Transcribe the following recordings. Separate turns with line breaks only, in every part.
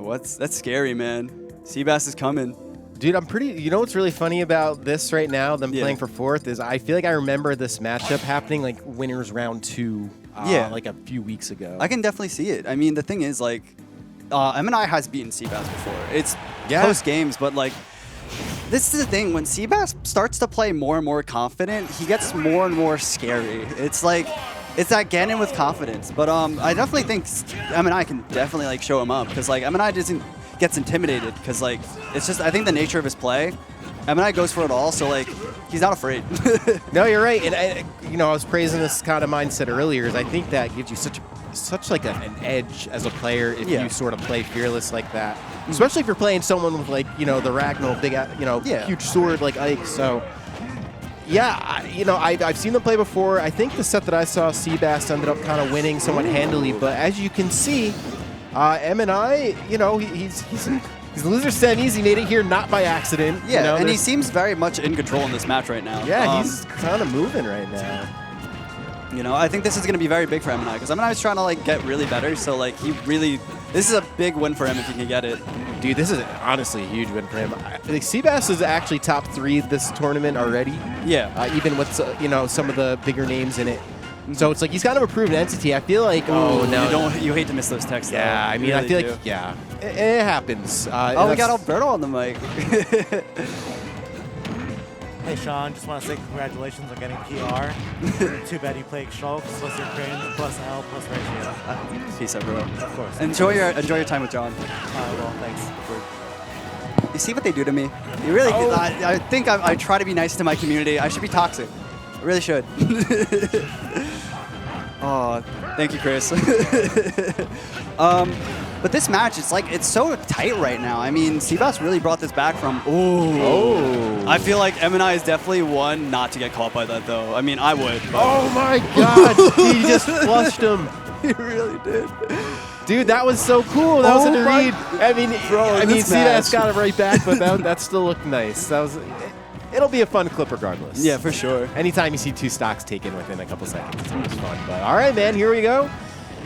That's scary, man. SeaBass is coming.
Dude, you know what's really funny about this right now, them playing for 4th, is I feel like I remember this matchup happening like winners round 2 like a few weeks ago.
I can definitely see it. I mean, the thing is, like, MNI has beaten SeaBass before. It's close games, but, like, this is the thing. When SeaBass starts to play more and more confident, he gets more and more scary. It's like, it's that Ganon with confidence. But I definitely think MNI can definitely, like, show him up. Because, like, MNI gets intimidated. Because, like, it's just, I think the nature of his play, MNI goes for it all. So, like, he's not afraid.
No, you're right. And, I was praising this kind of mindset earlier. Is I think that gives you such like an edge as a player if you sort of play fearless like that. Especially if you're playing someone with, like, the Ragnar, big, huge sword like Ike. So, yeah, I've seen them play before. I think the set that I saw, SeaBass ended up kind of winning somewhat handily. But as you can see, MNI, he's loser semis. He made it here not by accident.
Yeah, and he seems very much in control in this match right now.
Yeah, he's kind of moving right now.
I think this is going to be very big for MNI because MNI is trying to, like, get really better. So, like, this is a big win for him if he can get it.
Dude, this is honestly a huge win for him. SeaBass is actually top 3 this tournament already.
Yeah.
Even with, some of the bigger names in it. So it's like he's kind of a proven entity. I feel like,
you hate to miss those texts.
Yeah, I mean, I feel like, it happens.
We got Alberto on the mic.
Hey, Sean, just want to say congratulations on getting PR. Too bad you played Schultz plus your cringe plus L plus ratio.
Peace out, bro.
Of course.
Enjoy your time with John.
Well, thanks.
You see what they do to me? You really. I think I try to be nice to my community. I should be toxic. I really should. Oh, thank you, Chris. But this match, it's so tight right now. I mean, SeaBass really brought this back from. I feel like MNI is definitely one not to get caught by that, though. I mean, I would.
Oh my God! He just flushed him.
He really did.
Dude, that was so cool. That was a read. I mean, SeaBass got it right back, but that still looked nice. It'll be a fun clip regardless.
Yeah, for sure.
Anytime you see 2 stocks taken within a couple seconds, it's always fun. But all right, man, here we go.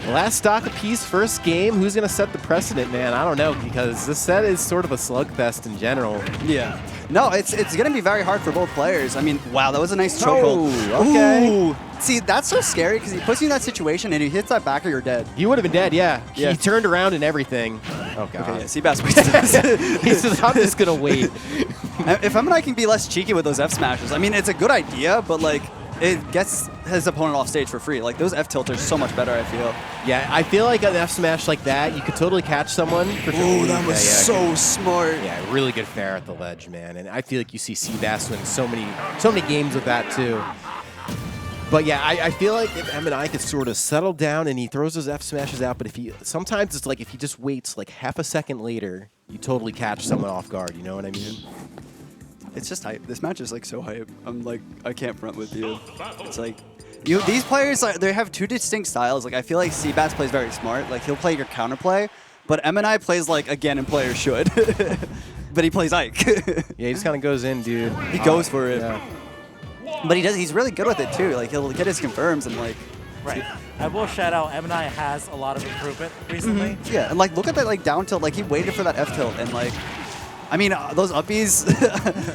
Last stock apiece, first game. Who's going to set the precedent, man? I don't know, because this set is sort of a slugfest in general.
Yeah. No, it's going to be very hard for both players. I mean, wow, that was a nice chokehold.
Okay.
Ooh. See, that's so scary because he puts you in that situation and he hits that back or you're dead.
You would have been dead, yeah. He turned around and everything. Oh, God.
Okay, yeah, SeaBass wasted.
He says, I'm just going to wait.
If MNI can be less cheeky with those F smashes, I mean, it's a good idea, but, like, it gets his opponent off stage for free. Like, those F tilters are so much better, I feel.
Yeah, I feel like an F smash like that, you could totally catch someone. For sure.
Oh, that was so smart.
Yeah, really good fair at the ledge, man. And I feel like you see SeaBass win so many games with that, too. But yeah, I feel like if MNI could sort of settle down and he throws those F smashes out, but sometimes it's like if he just waits like half a second later, you totally catch someone off guard, you know what I mean?
It's just hype. This match is, like, so hype. I'm like, I can't front with you. It's like, these players, they have 2 distinct styles. Like, I feel like SeaBass plays very smart. Like, he'll play your counterplay, but MNI plays like a Ganon player should. But he plays Ike.
Yeah, he just kind of goes in, dude.
He goes for it.
Yeah.
But he's really good with it, too. Like, he'll get his confirms and, like...
Right. I will shout out, MNI has a lot of improvement recently.
Yeah, and, like, look at that, like, down tilt. Like, he waited for that F tilt and, like... I mean, those uppies,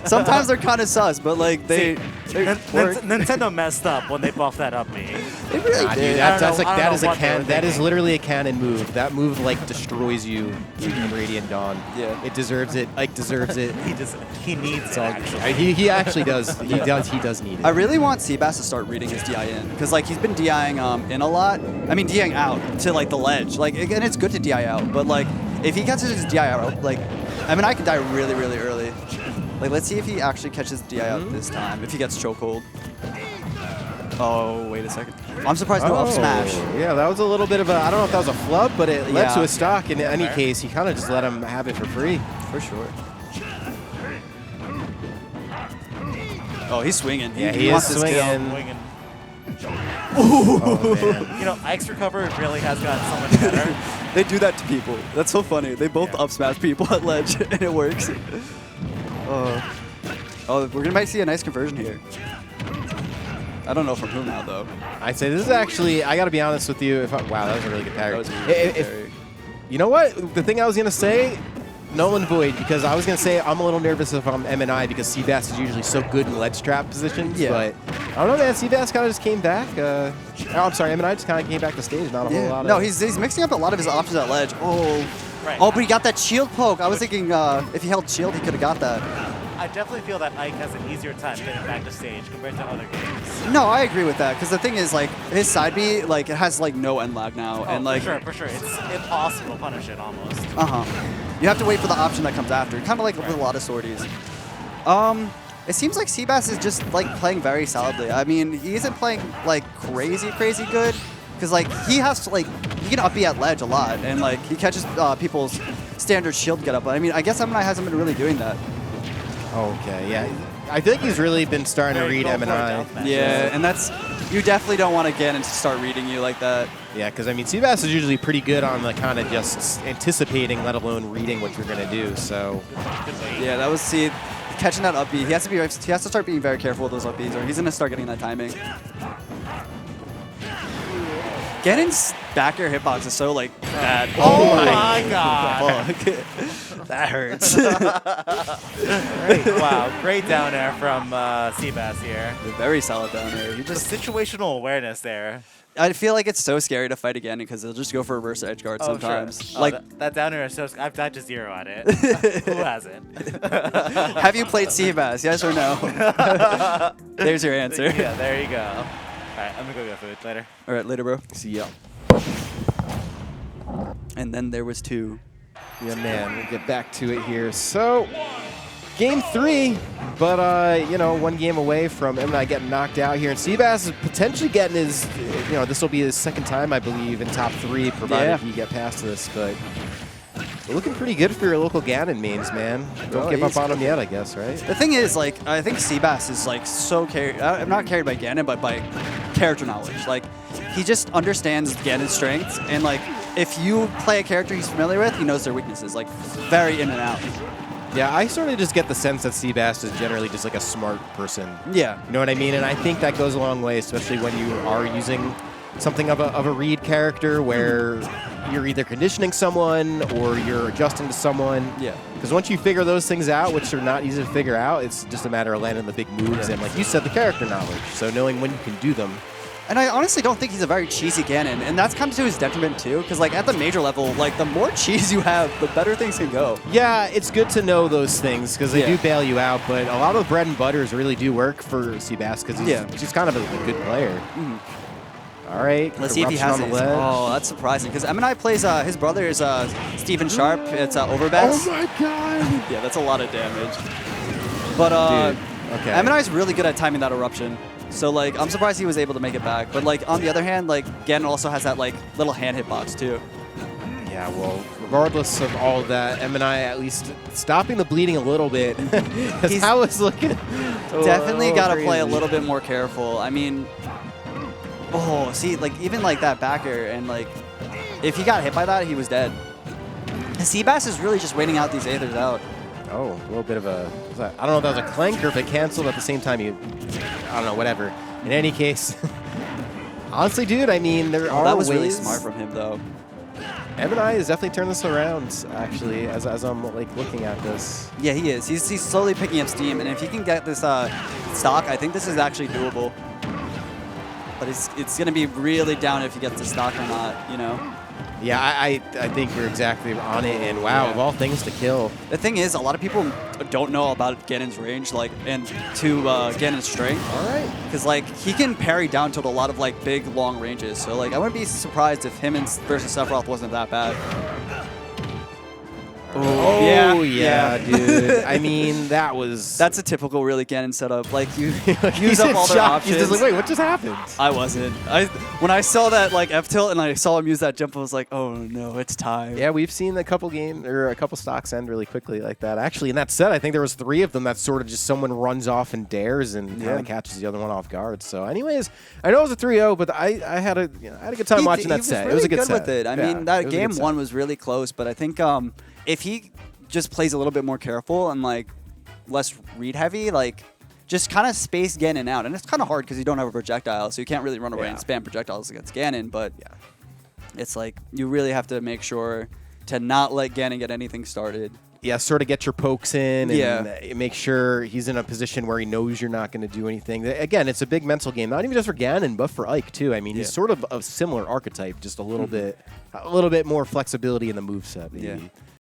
sometimes they're kind of sus, but, like,
Nintendo messed up when they buffed that uppie.
They really did.
Dude, that is literally a cannon move. That move, like, destroys you in Radiant Dawn.
Yeah.
It deserves it. Ike deserves it.
He needs it, actually.
He actually does. He does need it.
I really want SeaBass to start reading his DI in, because, like, he's been DIing in a lot. I mean, DIing out to, like, the ledge. Like, and it's good to DI out, but, like, if he catches his DI out, like, I mean, I could die really, really early. Like, let's see if he actually catches DI out this time, if he gets chokehold. Oh, wait a second. I'm surprised no up smash.
Yeah, that was a little bit of a, I don't know if that was a flub, but it led to a stock. In any case, he kind of just let him have it for free.
For sure. Oh, he's swinging.
He is swinging.
Oh, man. You know, Ike's recovery really has gotten so much better.
They do that to people. That's so funny. They both up smash people at ledge, and it works. We're might see a nice conversion here. I don't know from whom now, though.
I'd say this is actually, I got to be honest with you. Wow, that was a really good parry. You know what? The thing I was going to say, null and void, because I was going to say I'm a little nervous if I'm MNI because SeaBass is usually so good in ledge trap positions.
Yeah.
But I don't know, man. SeaBass kind of just came back. Oh, I'm sorry. MNI just kind of came back to stage. Not a whole lot.
No, he's mixing up a lot of his options at ledge. Oh.
Right.
Oh, but he got that shield poke. I was thinking if he held shield, he could have got that.
I definitely feel that Ike has an easier time getting back to stage compared to other games.
No, I agree with that because the thing is, like, his side B, like, it has like no end lag now, and like,
for sure, it's impossible to punish it almost.
You have to wait for the option that comes after. Kind of like with a lot of sorties. It seems like SeaBass is just like playing very solidly. I mean, he isn't playing like crazy good. Because, like, he has to, like, he can up B at ledge a lot, and, like, he catches people's standard shield get up. But, I mean, I guess MNI hasn't been really doing that.
Okay, yeah. I think he's really been starting to read MNI.
Yeah, and that's, you definitely don't want to get and start reading you like that.
Yeah, because, I mean, SeaBass is usually pretty good on, like, kind of just anticipating, let alone reading what you're going to do, so.
Yeah, that was, see, catching that up B. He has to start being very careful with those up Bs, or he's going to start getting that timing. Ganon's back air hitbox is so, like, bad.
Oh my god.
Fuck. That hurts.
Wow, great down air from SeaBass here.
Very solid down air. He
Just
just,
situational awareness there.
I feel like it's so scary to fight Ganon because they'll just go for reverse edge guard sometimes.
Sure.
Like,
that down air is so. I've died to 0 at it. Who hasn't?
have you played SeaBass? Yes or no? There's your answer.
Yeah, there you go. All right, I'm gonna go get food later.
All right, later, bro.
See ya.
And then there was 2.
Yeah, man, we'll get back to it here. So, game 3, but, you know, 1 game away from MNI getting knocked out here. And SeaBass is potentially getting his, you know, this will be his 2nd time, I believe, in top 3, provided he get past this. But looking pretty good for your local Ganon mains, man. Don't give up on him yet, I guess, right?
The thing is, like, I think SeaBass is, like, so carried. I'm not carried by Ganon, but by character knowledge. Like, he just understands Ganon's strengths, and, like, if you play a character he's familiar with, he knows their weaknesses. Like, very in and out.
Yeah, I sort of just get the sense that SeaBass is generally just like a smart person.
Yeah.
You know what I mean? And I think that goes a long way, especially when you are using something of a read character where you're either conditioning someone or you're adjusting to someone.
Yeah.
Because once you figure those things out, which are not easy to figure out, it's just a matter of landing the big moves and, like you said, the character knowledge. So knowing when you can do them.
And I honestly don't think he's a very cheesy Ganon, and that's kind of to his detriment too, because like at the major level, like the more cheese you have, the better things can go.
Yeah, it's good to know those things because they do bail you out, but a lot of the bread and butters really do work for SeaBass because he's kind of a good player. All right,
let's see if he has it. Oh, that's surprising because MNI plays his brother is Steven Sharp. It's Overbass.
Oh my god!
Yeah, that's a lot of damage. But
okay.
MNI is really good at timing that eruption. So, like, I'm surprised he was able to make it back. But, like, on the other hand, like, Ganon also has that, like, little hand hitbox, too.
Yeah, well, regardless of all of that, MNI at least stopping the bleeding a little bit. Because Howell is looking...
Definitely got to play a little bit more careful. I mean... Oh, see, like, even, like, that backer, and, like, if he got hit by that, he was dead. And SeaBass is really just waiting out these Aethers out.
Oh, a little bit of a... I don't know if that was a clank or if it canceled at the same time. I don't know, whatever. In any case, honestly, dude, I mean, there are
that was
ways.
Really smart from him, though.
MNI has definitely turned this around, actually, as I'm, like, looking at this.
Yeah, he is. He's slowly picking up steam, and if he can get this stock, I think this is actually doable. But it's going to be really down if he gets the stock or not, you know?
Yeah, I think you're exactly on it, and wow, of all things to kill.
The thing is, a lot of people don't know about Ganon's range, like, and to Ganon's strength.
All right.
Because, like, he can parry down to a lot of, like, big, long ranges. So, like, I wouldn't be surprised if him versus Sephiroth wasn't that bad.
Oh, yeah, dude. I mean, that was...
That's a typical really Ganon setup. Like, you use up all their options.
He's just like, wait, what just happened?
I wasn't. When I saw that, like, F-tilt and I saw him use that jump, I was like, oh, no, it's time.
Yeah, we've seen a couple stocks end really quickly like that. Actually, in that set, I think there was 3 of them that sort of just someone runs off and dares and kind of catches the other one off guard. So, anyways, I know it was a 3-0, but I had a good time watching that set.
Really
it was a good set.
With it. I mean, that game 1 was really close, but I think if he just plays a little bit more careful and like less read heavy, like just kind of space Ganon out. And it's kind of hard because you don't have a projectile, so you can't really run away and spam projectiles against Ganon. But it's like you really have to make sure to not let Ganon get anything started.
Yeah, sort of get your pokes in and make sure he's in a position where he knows you're not going to do anything. Again, it's a big mental game, not even just for Ganon, but for Ike too. I mean, he's sort of a similar archetype, just a little bit more flexibility in the moveset. Maybe.
Yeah.